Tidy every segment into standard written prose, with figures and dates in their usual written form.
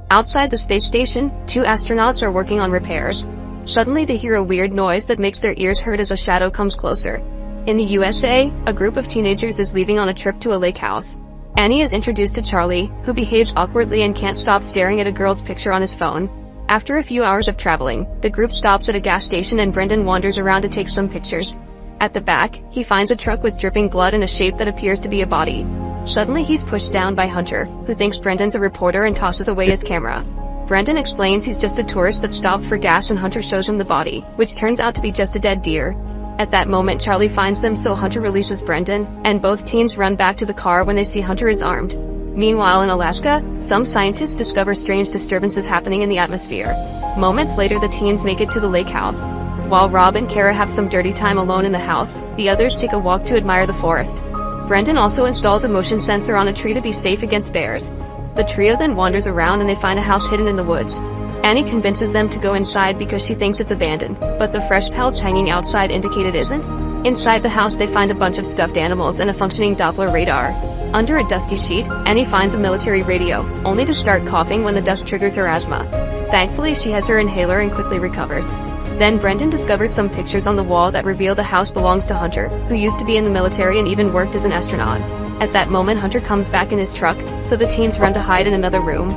Outside the space station, 2 astronauts are working on repairs. Suddenly they hear a weird noise that makes their ears hurt as a shadow comes closer. In the USA, a group of teenagers is leaving on a trip to a lake house. Annie is introduced to Charlie, who behaves awkwardly and can't stop staring at a girl's picture on his phone. After a few hours of traveling, the group stops at a gas station and Brendan wanders around to take some pictures. At the back, he finds a truck with dripping blood in a shape that appears to be a body. Suddenly he's pushed down by Hunter, who thinks Brendan's a reporter and tosses away his camera. Brendan explains he's just a tourist that stopped for gas and Hunter shows him the body, which turns out to be just a dead deer. At that moment Charlie finds them, so Hunter releases Brendan, and both teens run back to the car when they see Hunter is armed. Meanwhile in Alaska, some scientists discover strange disturbances happening in the atmosphere. Moments later the teens make it to the lake house. While Rob and Kara have some dirty time alone in the house, the others take a walk to admire the forest. Brendan also installs a motion sensor on a tree to be safe against bears. The trio then wanders around and they find a house hidden in the woods. Annie convinces them to go inside because she thinks it's abandoned, but the fresh pelts hanging outside indicate it isn't. Inside the house they find a bunch of stuffed animals and a functioning Doppler radar. Under a dusty sheet, Annie finds a military radio, only to start coughing when the dust triggers her asthma. Thankfully she has her inhaler and quickly recovers. Then Brendan discovers some pictures on the wall that reveal the house belongs to Hunter, who used to be in the military and even worked as an astronaut. At that moment Hunter comes back in his truck, so the teens run to hide in another room.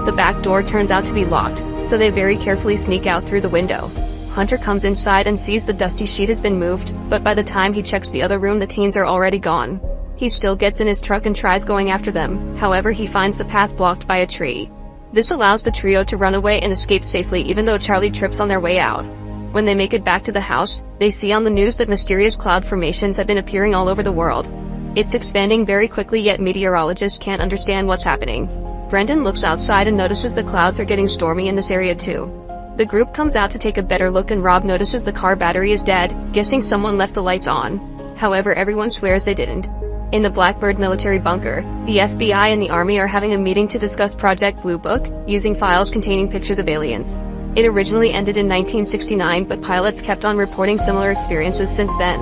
The back door turns out to be locked, so they very carefully sneak out through the window. Hunter comes inside and sees the dusty sheet has been moved, but by the time he checks the other room the teens are already gone. He still gets in his truck and tries going after them, however he finds the path blocked by a tree. This allows the trio to run away and escape safely even though Charlie trips on their way out. When they make it back to the house, they see on the news that mysterious cloud formations have been appearing all over the world. It's expanding very quickly, yet meteorologists can't understand what's happening. Brendan looks outside and notices the clouds are getting stormy in this area too. The group comes out to take a better look and Rob notices the car battery is dead, guessing someone left the lights on. However, everyone swears they didn't. In the Blackbird military bunker, the FBI and the Army are having a meeting to discuss Project Blue Book, using files containing pictures of aliens. It originally ended in 1969, but pilots kept on reporting similar experiences since then.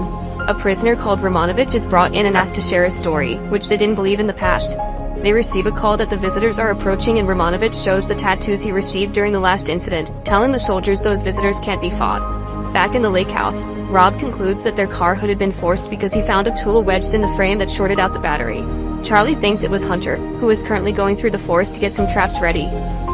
A prisoner called Romanovich is brought in and asked to share his story, which they didn't believe in the past. They receive a call that the visitors are approaching and Romanovich shows the tattoos he received during the last incident, telling the soldiers those visitors can't be fought. Back in the lake house, Rob concludes that their car hood had been forced because he found a tool wedged in the frame that shorted out the battery. Charlie thinks it was Hunter, who is currently going through the forest to get some traps ready.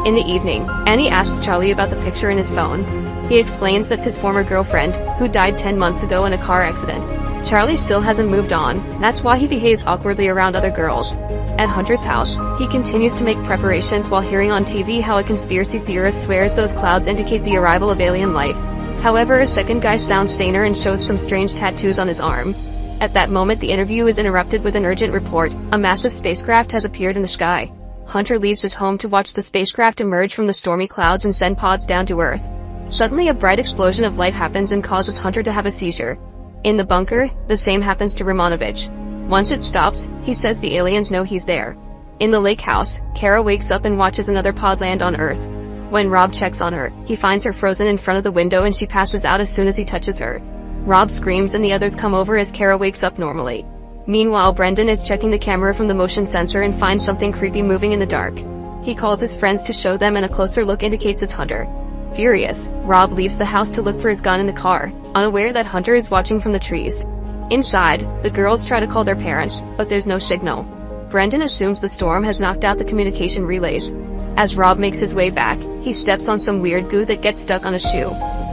In the evening, Annie asks Charlie about the picture in his phone. He explains that's his former girlfriend, who died 10 months ago in a car accident. Charlie still hasn't moved on, that's why he behaves awkwardly around other girls. At Hunter's house, he continues to make preparations while hearing on TV how a conspiracy theorist swears those clouds indicate the arrival of alien life. However, a second guy sounds saner and shows some strange tattoos on his arm. At that moment the interview is interrupted with an urgent report: a massive spacecraft has appeared in the sky. Hunter leaves his home to watch the spacecraft emerge from the stormy clouds and send pods down to Earth. Suddenly a bright explosion of light happens and causes Hunter to have a seizure. In the bunker, the same happens to Romanovich. Once it stops, he says the aliens know he's there. In the lake house, Kara wakes up and watches another pod land on Earth. When Rob checks on her, he finds her frozen in front of the window and she passes out as soon as he touches her. Rob screams and the others come over as Kara wakes up normally. Meanwhile, Brendan is checking the camera from the motion sensor and finds something creepy moving in the dark. He calls his friends to show them and a closer look indicates it's Hunter. Furious, Rob leaves the house to look for his gun in the car, unaware that Hunter is watching from the trees. Inside, the girls try to call their parents, but there's no signal. Brendan assumes the storm has knocked out the communication relays. As Rob makes his way back, he steps on some weird goo that gets stuck on a shoe.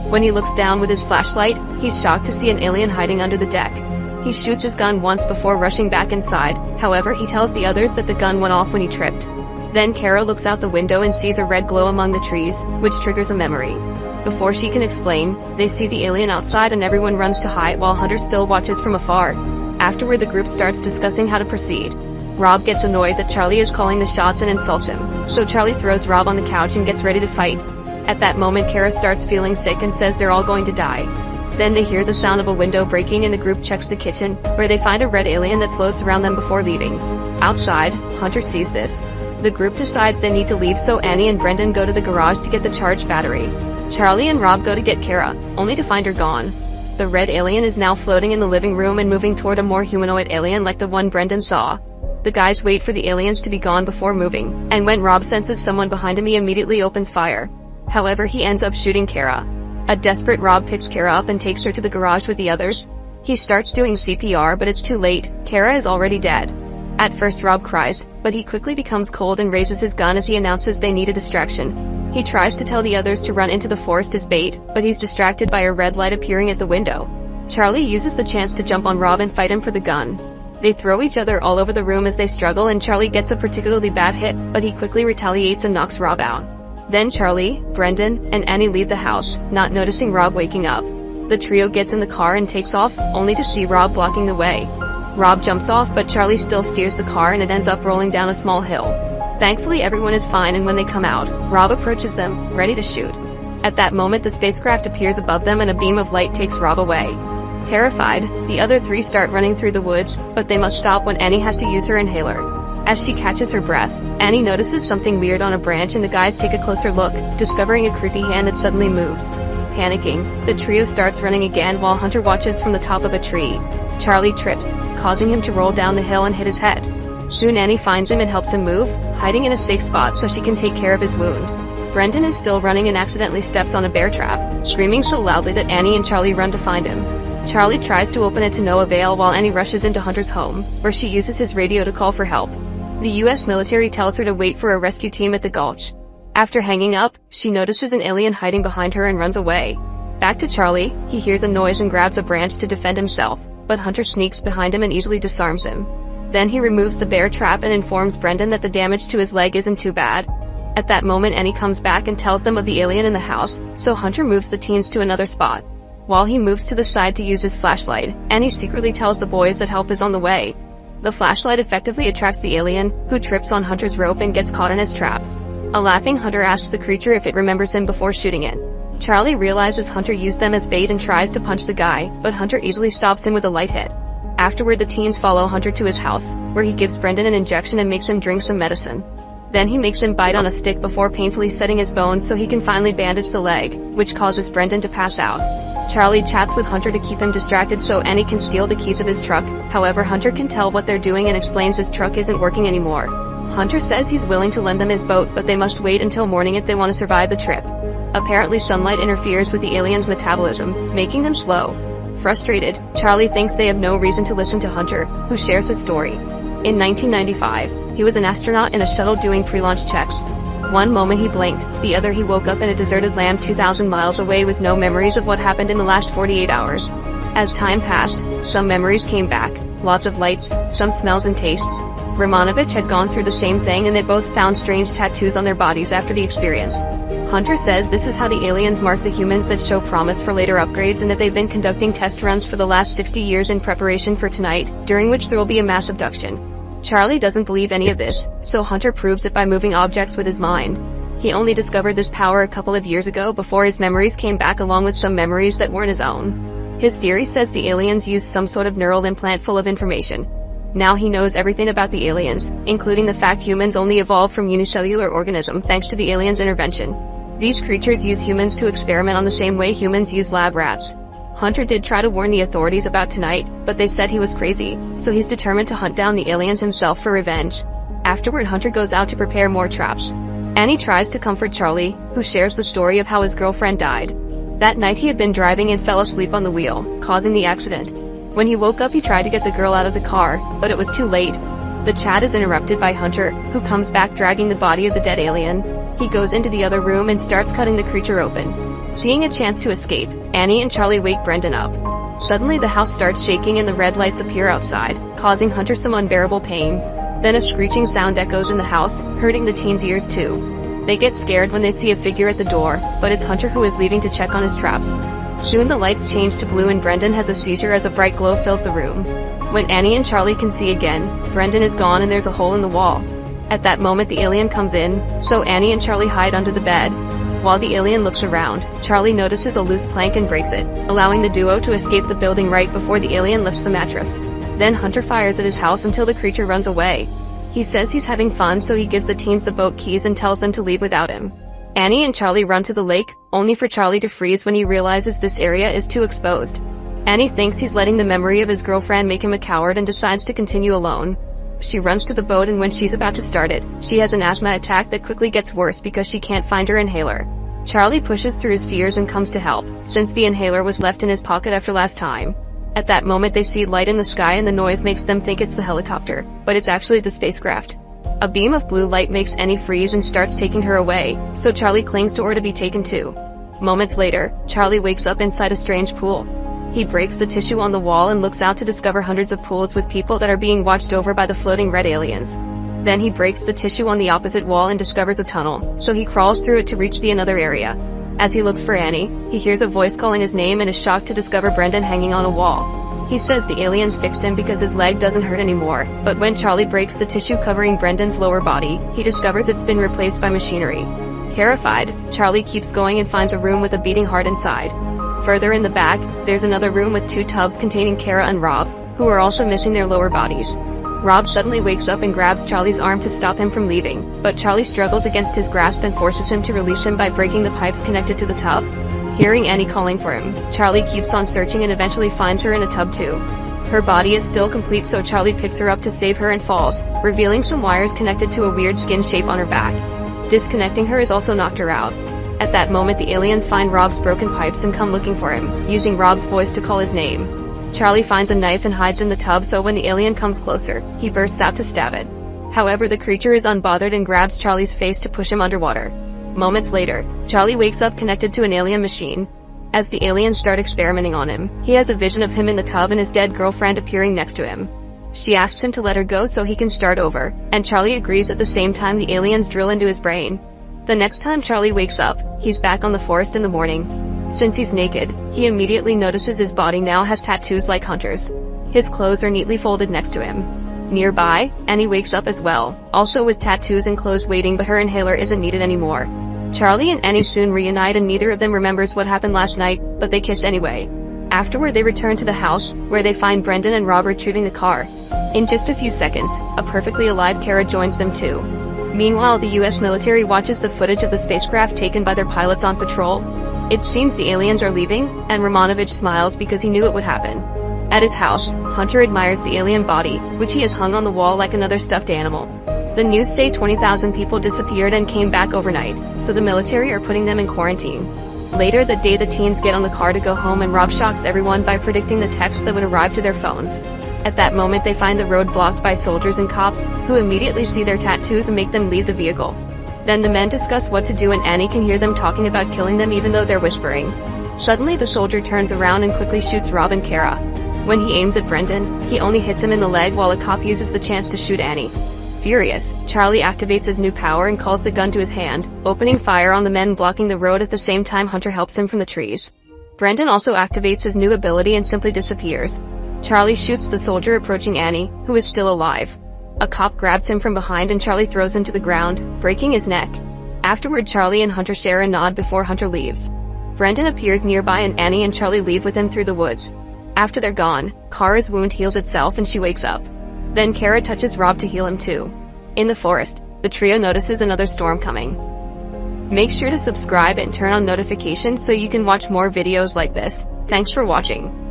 When he looks down with his flashlight, he's shocked to see an alien hiding under the deck. He shoots his gun once before rushing back inside, however he tells the others that the gun went off when he tripped. Then Kara looks out the window and sees a red glow among the trees, which triggers a memory. Before she can explain, they see the alien outside and everyone runs to hide while Hunter still watches from afar. Afterward the group starts discussing how to proceed. Rob gets annoyed that Charlie is calling the shots and insults him, so Charlie throws Rob on the couch and gets ready to fight. At that moment Kara starts feeling sick and says they're all going to die. Then they hear the sound of a window breaking and the group checks the kitchen, where they find a red alien that floats around them before leaving. Outside, Hunter sees this. The group decides they need to leave, so Annie and Brendan go to the garage to get the charged battery. Charlie and Rob go to get Kara, only to find her gone. The red alien is now floating in the living room and moving toward a more humanoid alien like the one Brendan saw. The guys wait for the aliens to be gone before moving, and when Rob senses someone behind him, he immediately opens fire. However, he ends up shooting Kara. A desperate Rob picks Kara up and takes her to the garage with the others. He starts doing CPR, but it's too late. Kara is already dead. At first Rob cries, but he quickly becomes cold and raises his gun as he announces they need a distraction. He tries to tell the others to run into the forest as bait, but he's distracted by a red light appearing at the window. Charlie uses the chance to jump on Rob and fight him for the gun. They throw each other all over the room as they struggle, and Charlie gets a particularly bad hit, but he quickly retaliates and knocks Rob out. Then Charlie, Brendan, and Annie leave the house, not noticing Rob waking up. The trio gets in the car and takes off, only to see Rob blocking the way. Rob jumps off, but Charlie still steers the car and it ends up rolling down a small hill. Thankfully everyone is fine, and when they come out, Rob approaches them, ready to shoot. At that moment the spacecraft appears above them and a beam of light takes Rob away. Terrified, the other three start running through the woods, but they must stop when Annie has to use her inhaler. As she catches her breath, Annie notices something weird on a branch, and the guys take a closer look, discovering a creepy hand that suddenly moves. Panicking, the trio starts running again while Hunter watches from the top of a tree. Charlie trips, causing him to roll down the hill and hit his head. Soon Annie finds him and helps him move, hiding in a safe spot so she can take care of his wound. Brendan is still running and accidentally steps on a bear trap, screaming so loudly that Annie and Charlie run to find him. Charlie tries to open it to no avail while Annie rushes into Hunter's home, where she uses his radio to call for help. The US military tells her to wait for a rescue team at the gulch. After hanging up, she notices an alien hiding behind her and runs away. Back to Charlie, he hears a noise and grabs a branch to defend himself, but Hunter sneaks behind him and easily disarms him. Then he removes the bear trap and informs Brendan that the damage to his leg isn't too bad. At that moment Annie comes back and tells them of the alien in the house, so Hunter moves the teens to another spot. While he moves to the side to use his flashlight, Annie secretly tells the boys that help is on the way. The flashlight effectively attracts the alien, who trips on Hunter's rope and gets caught in his trap. A laughing Hunter asks the creature if it remembers him before shooting it. Charlie realizes Hunter used them as bait and tries to punch the guy, but Hunter easily stops him with a light hit. Afterward the teens follow Hunter to his house, where he gives Brendan an injection and makes him drink some medicine. Then he makes him bite on a stick before painfully setting his bones so he can finally bandage the leg, which causes Brendan to pass out. Charlie chats with Hunter to keep him distracted so Annie can steal the keys of his truck. However, Hunter can tell what they're doing and explains his truck isn't working anymore. Hunter says he's willing to lend them his boat, but they must wait until morning if they want to survive the trip. Apparently sunlight interferes with the aliens' metabolism, making them slow. Frustrated, Charlie thinks they have no reason to listen to Hunter, who shares his story. In 1995, he was an astronaut in a shuttle doing pre-launch checks. One moment he blinked, the other he woke up in a deserted land 2,000 miles away with no memories of what happened in the last 48 hours. As time passed, some memories came back, lots of lights, some smells and tastes. Romanovich had gone through the same thing, and they both found strange tattoos on their bodies after the experience. Hunter says this is how the aliens mark the humans that show promise for later upgrades, and that they've been conducting test runs for the last 60 years in preparation for tonight, during which there will be a mass abduction. Charlie doesn't believe any of this, so Hunter proves it by moving objects with his mind. He only discovered this power a couple of years ago before his memories came back along with some memories that weren't his own. His theory says the aliens use some sort of neural implant full of information. Now he knows everything about the aliens, including the fact humans only evolved from unicellular organism thanks to the aliens' intervention. These creatures use humans to experiment on the same way humans use lab rats. Hunter did try to warn the authorities about tonight, but they said he was crazy, so he's determined to hunt down the aliens himself for revenge. Afterward, Hunter goes out to prepare more traps. Annie tries to comfort Charlie, who shares the story of how his girlfriend died. That night he had been driving and fell asleep on the wheel, causing the accident. When he woke up he tried to get the girl out of the car, but it was too late. The chat is interrupted by Hunter, who comes back dragging the body of the dead alien. He goes into the other room and starts cutting the creature open. Seeing a chance to escape, Annie and Charlie wake Brendan up. Suddenly the house starts shaking and the red lights appear outside, causing Hunter some unbearable pain. Then a screeching sound echoes in the house, hurting the teens' ears too. They get scared when they see a figure at the door, but it's Hunter who is leaving to check on his traps. Soon the lights change to blue and Brendan has a seizure as a bright glow fills the room. When Annie and Charlie can see again, Brendan is gone and there's a hole in the wall. At that moment the alien comes in, so Annie and Charlie hide under the bed. While the alien looks around, Charlie notices a loose plank and breaks it, allowing the duo to escape the building right before the alien lifts the mattress. Then Hunter fires at his house until the creature runs away. He says he's having fun, so he gives the teens the boat keys and tells them to leave without him. Annie and Charlie run to the lake, only for Charlie to freeze when he realizes this area is too exposed. Annie thinks he's letting the memory of his girlfriend make him a coward and decides to continue alone. She runs to the boat, and when she's about to start it, she has an asthma attack that quickly gets worse because she can't find her inhaler. Charlie pushes through his fears and comes to help, since the inhaler was left in his pocket after last time. At that moment they see light in the sky, and the noise makes them think it's the helicopter, but it's actually the spacecraft. A beam of blue light makes Annie freeze and starts taking her away, so Charlie clings to her to be taken too. Moments later, Charlie wakes up inside a strange pool. He breaks the tissue on the wall and looks out to discover hundreds of pools with people that are being watched over by the floating red aliens. Then he breaks the tissue on the opposite wall and discovers a tunnel, so he crawls through it to reach the another area. As he looks for Annie, he hears a voice calling his name and is shocked to discover Brendan hanging on a wall. He says the aliens fixed him because his leg doesn't hurt anymore, but when Charlie breaks the tissue covering Brendan's lower body, he discovers it's been replaced by machinery. Terrified, Charlie keeps going and finds a room with a beating heart inside. Further in the back, there's another room with 2 tubs containing Kara and Rob, who are also missing their lower bodies. Rob suddenly wakes up and grabs Charlie's arm to stop him from leaving, but Charlie struggles against his grasp and forces him to release him by breaking the pipes connected to the tub. Hearing Annie calling for him, Charlie keeps on searching and eventually finds her in a tub too. Her body is still complete, so Charlie picks her up to save her and falls, revealing some wires connected to a weird skin shape on her back. Disconnecting her has also knocked her out. At that moment the aliens find Rob's broken pipes and come looking for him, using Rob's voice to call his name. Charlie finds a knife and hides in the tub, so when the alien comes closer, he bursts out to stab it. However, the creature is unbothered and grabs Charlie's face to push him underwater. Moments later, Charlie wakes up connected to an alien machine. As the aliens start experimenting on him, he has a vision of him in the tub and his dead girlfriend appearing next to him. She asks him to let her go so he can start over, and Charlie agrees. At the same time the aliens drill into his brain. The next time Charlie wakes up, he's back on the forest in the morning. Since he's naked, he immediately notices his body now has tattoos like Hunter's. His clothes are neatly folded next to him. Nearby, Annie wakes up as well, also with tattoos and clothes waiting, but her inhaler isn't needed anymore. Charlie and Annie soon reunite and neither of them remembers what happened last night, but they kiss anyway. Afterward they return to the house, where they find Brendan and Rob retrieving the car. In just a few seconds, a perfectly alive Kara joins them too. Meanwhile the US military watches the footage of the spacecraft taken by their pilots on patrol. It seems the aliens are leaving, and Romanovich smiles because he knew it would happen. At his house, Hunter admires the alien body, which he has hung on the wall like another stuffed animal. The news say 20,000 people disappeared and came back overnight, so the military are putting them in quarantine. Later that day the teens get on the car to go home, and Rob shocks everyone by predicting the texts that would arrive to their phones. At that moment they find the road blocked by soldiers and cops, who immediately see their tattoos and make them leave the vehicle. Then the men discuss what to do, and Annie can hear them talking about killing them even though they're whispering. Suddenly the soldier turns around and quickly shoots Rob and Kara. When he aims at Brendan, he only hits him in the leg, while a cop uses the chance to shoot Annie. Furious, Charlie activates his new power and calls the gun to his hand, opening fire on the men blocking the road. At the same time Hunter helps him from the trees. Brendan also activates his new ability and simply disappears. Charlie shoots the soldier approaching Annie, who is still alive. A cop grabs him from behind and Charlie throws him to the ground, breaking his neck. Afterward Charlie and Hunter share a nod before Hunter leaves. Brendan appears nearby and Annie and Charlie leave with him through the woods. After they're gone, Kara's wound heals itself and she wakes up. Then Kara touches Rob to heal him too. In the forest, the trio notices another storm coming. Make sure to subscribe and turn on notifications so you can watch more videos like this. Thanks for watching.